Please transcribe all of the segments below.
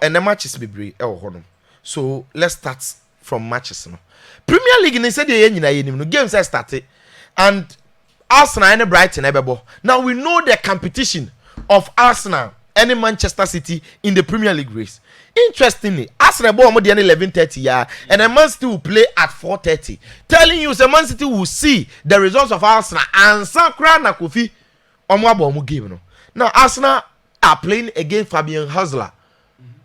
and the matches be brave. So let's start from matches. No, Premier League they said the games are started, and Arsenal and Brighton ebebo. Now we know the competition of Arsenal and Manchester City in the Premier League race. Interestingly, Arsenal ball more than 11:30 and the Man City will play at 4:30. Telling you, the Man City will see the results of Arsenal and Sakra na Kofi Omwabo game. No. Now Arsenal are playing against Fabian Hustler.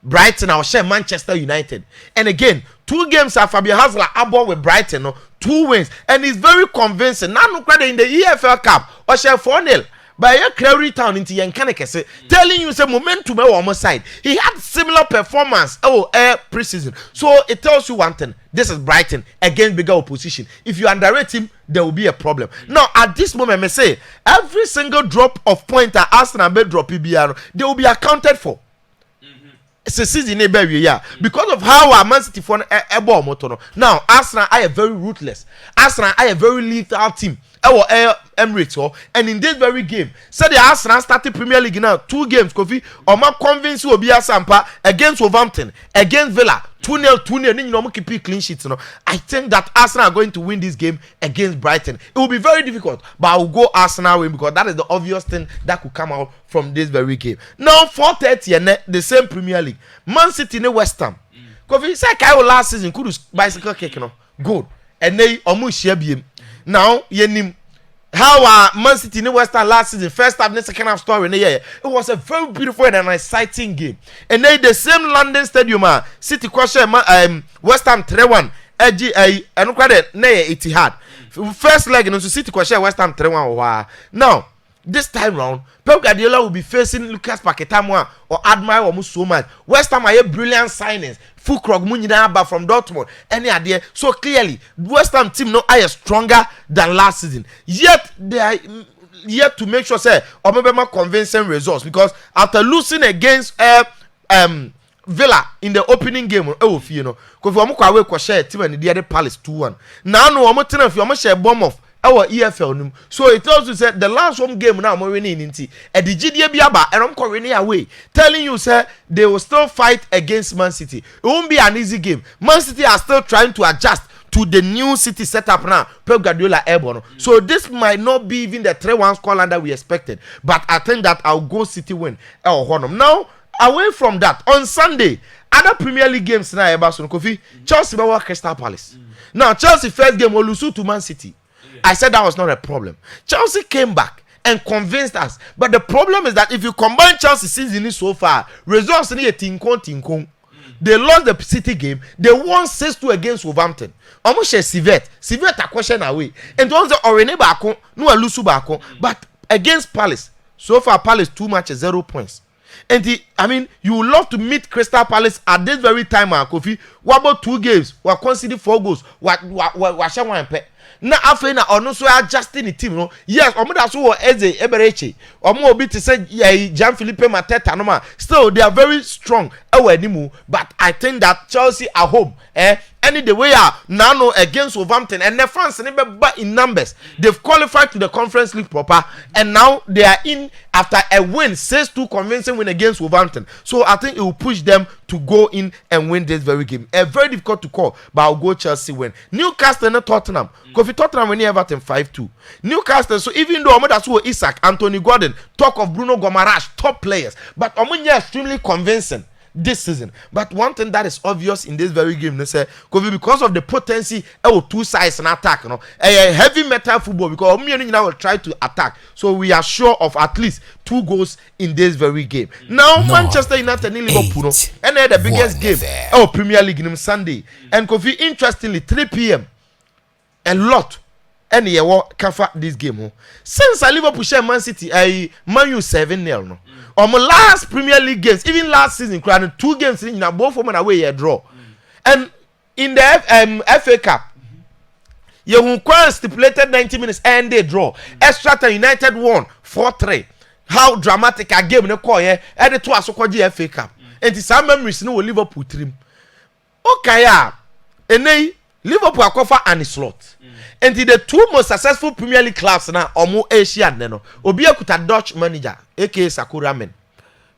Brighton will share Manchester United. And again, 2 games are Fabian Hustler about with Brighton, no, 2 wins. And it's very convincing. Now no credit in the EFL Cup or share 4-0. By a Clary Town into Yankaneke, telling you some momentum on one side. He had similar performance pre-season. So it tells you one thing. This is Brighton against bigger opposition. If you underrate him, there will be a problem. Now, at this moment, I say every single drop of point that Arsenal may drop PBR, they will be accounted for. It's a season because of how our Man City for now Arsenal are very ruthless. Arsenal are a very lethal team. Emirates and in this very game, so the Arsenal started Premier League now 2 games. Kofi or ma convince you Obia Sampa against Wolverhampton, against Villa 2-0. You keep clean sheets. I think that Arsenal are going to win this game against Brighton. It will be very difficult, but I will go Arsenal win because that is the obvious thing that could come out from this very game. Now 4:30 and the same Premier League, Man City in West Ham. Kofi said Kyle last season could bicycle cake good, and they almost share BM. Now yenim how Man City in West Ham last season, first half and second half story. It was a very beautiful and an exciting game. And then the same London Stadium, City question West Ham 3-1. And credit Etihad. First leg in City question West Ham 3-1. Now this time round, Pep Guardiola will be facing Lucas Paquetá or Admire almost so much. West Ham are brilliant signings. Fulkrog Munyinaba from Dortmund. Any idea? So clearly, West Ham team no are stronger than last season. Yet they are yet to make sure say or maybe more convincing results because after losing against Villa in the opening game, because we away share team and the other Palace 2-1. Now no one more if you share bomb off. Our EFL so it tells you said the last home game now more winning into a DGD biaba and I'm calling away telling you sir they will still fight against Man City. It won't be an easy game. Man City are still trying to adjust to the new City setup now. Pep Guardiola airborne. So this might not be even the 3-1 scoreline that we expected, but I think that I'll go City win. Now away from that on Sunday other Premier League games now Kofi Chelsea over Crystal Palace. Now Chelsea first game will lose to Man City. I said that was not a problem. Chelsea came back and convinced us. But the problem is that if you combine Chelsea season so far, results in a tinkon. They lost the City game. They won 6-2 against Wolverhampton. Almost a Civet a question away. And once the Orene Bako, no a Lusu Bako. But against Palace, so far Palace 2 matches, 0 points. And you would love to meet Crystal Palace at this very time, Kofi. What about 2 games? We conceded 4 goals. What na afei na ono so adjusting the team no yes omo da so wo eze eberechi omo obi to say Jean Philippe Mateta no ma still they are very strong awanimu but I think that Chelsea at home any the way now against Wolverhampton and the France in numbers they've qualified to the Conference League proper and now they are in after a win 6-2 convincing win against Wolverhampton. So I think it will push them to go in and win this very game. A very difficult to call, but I'll go Chelsea win. Newcastle and Tottenham. Because Tottenham winning Everton 5-2. Newcastle, so even though that's who Isak, Anthony Gordon, talk of Bruno Gomes, top players, but Omunya extremely convincing this season. But one thing that is obvious in this very game, they say, because of the potency of 2 sides and attack, a heavy metal football, because Omunya will try to attack. So we are sure of at least 2 goals in this very game. Now Manchester United and Liverpool, and they're the biggest game Premier League on Sunday. And Kofi, interestingly, 3 p.m. a lot. And you will cover this game. Since Liverpool share Man City, Man U 7-0. No. On my last Premier League games, even last season, 2 games in both of them away a draw. And in the FA Cup, you will stipulated 90 minutes and they draw. Extra time United won 4-3. How dramatic a game no call here? And the 2 are FA Cup. And some memories no Liverpool team. Okay, and Liverpool are and slot. And the 2 most successful Premier League clubs now, Omo Asian, Obia Kuta Dutch manager, aka Sakura Men.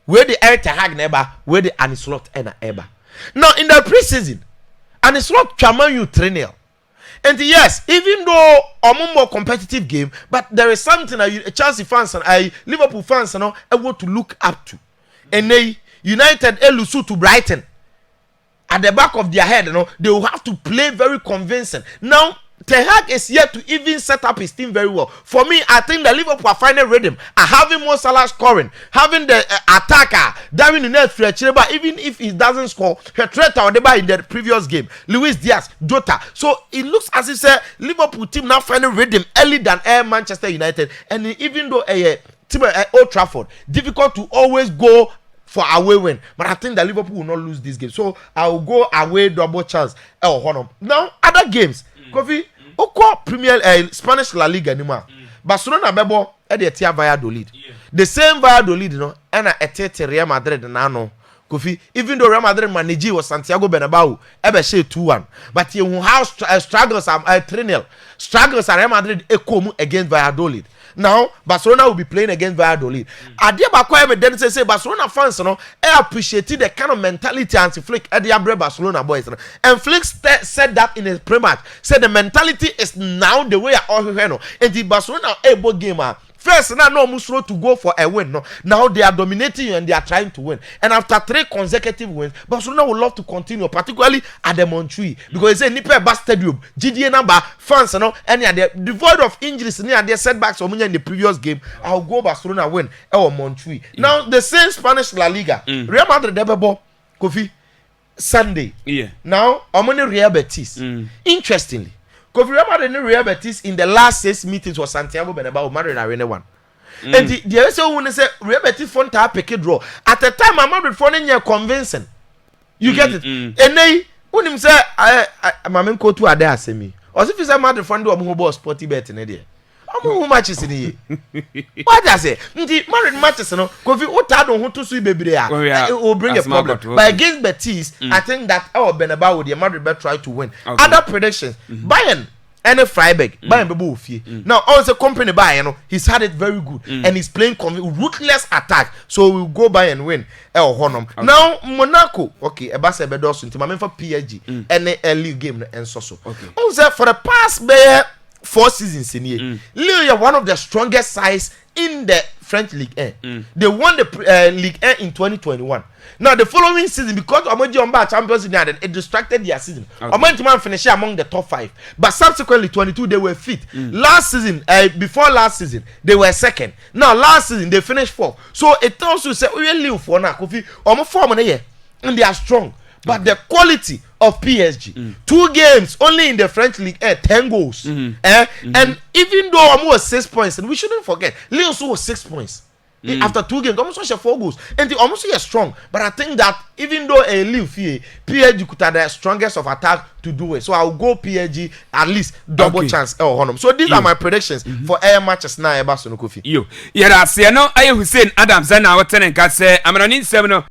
where the Eric Hag neighbor, where the Anislot and Eba. Now in the preseason, Anislot Chaman you 3-0. And yes, even though a more competitive game, but there is something that Chelsea fans and Liverpool fans and I want to look up to. And they United Elusu to Brighton at the back of their head, they will have to play very convincing. Now Ten Hag is yet to even set up his team very well. For me, I think the Liverpool are finding rhythm, are having more Salah scoring, having the attacker Darwin Nunez, but even if he doesn't score, he threat in the previous game, Luis Diaz, Jota. So it looks as if Liverpool team now finding rhythm early than Manchester United, and even though team Old Trafford difficult to always go for away win, but I think that Liverpool will not lose this game. So I will go away double chance. Now other games. Kofi, Oko Premier Spanish La Liga anymore. Barcelona bebo e tia Valladolid. The same Valladolid, and a Real Madrid nano. Kofi, even though Real Madrid manager was Santiago Bernabeu, ebe she 2-1. But you have struggles are 3-0. Struggles are Real Madrid against Valladolid. Now Barcelona will be playing against Valladolid. Adia bakwa me then say Barcelona fans appreciate the kind of mentality anti-Flick Ediabre Barcelona boys. And Flick said that in his pre-match. Said the mentality is now the way all and the Barcelona able gamer. First, now no Musro to go for a win. No, now they are dominating and they are trying to win. And after 3 consecutive wins, Barcelona would love to continue, particularly at the Montjuic, because it's a Nipe Bas Stadium, GDA number fans, and they devoid of injuries near their setbacks or in the previous game. I'll go Barcelona win or Montjuic. Now the same Spanish La Liga, Real Madrid Debebo Kofi Sunday. Now I'm on Real Betis. Interestingly. Because remember the Real Betis in the last 6 meetings was Santiago Bernabeu, Madrid Arena 1. And the other say when say Real Betis font to pick a draw. At the time Madrid finding you convincing. You get it? And they when him say my men go to Ade Asemi. Or if you say Madrid fund do a sporty bet in there. How matches in here? What I say? The Madrid matches no. Because if what I don't to see baby there, it will bring a problem. But against Betis, I think that our Bernabeu the Madrid bet try to win. Other predictions, Bayern and a Freiburg, Bayern Bebo. Now also company Bayern, he's had it very good and he's playing ruthless attack. So we'll go Bayern win. Now Monaco, okay, a bass bedosun to my for PSG and a league game and so. Also for the past 4 seasons in here, Lille are one of the strongest sides in the French Ligue 1. They won the Ligue 1 in 2021. Now the following season, because Omoji Champions League, it distracted their season. Omoji finished among the top 5, but subsequently 22 they were fifth. Last season, before last season, they were second. Now last season they finished 4th. So it tells you say we Lille for now, Kofi, form and they are strong. But the quality of PSG, 2 games only in the French League, 10 goals. And even though Omo was 6 points, and we shouldn't forget, Lille also was 6 points. After 2 games, almost was 4 goals. And they almost are strong. But I think that even though a Lille PSG could have the strongest of attack to do it. So I'll go PSG at least double chance. So these are my predictions for air matches now. Kofi. Yeah, that's no. I Hussein Adams and our tenant got say I'm an in 7.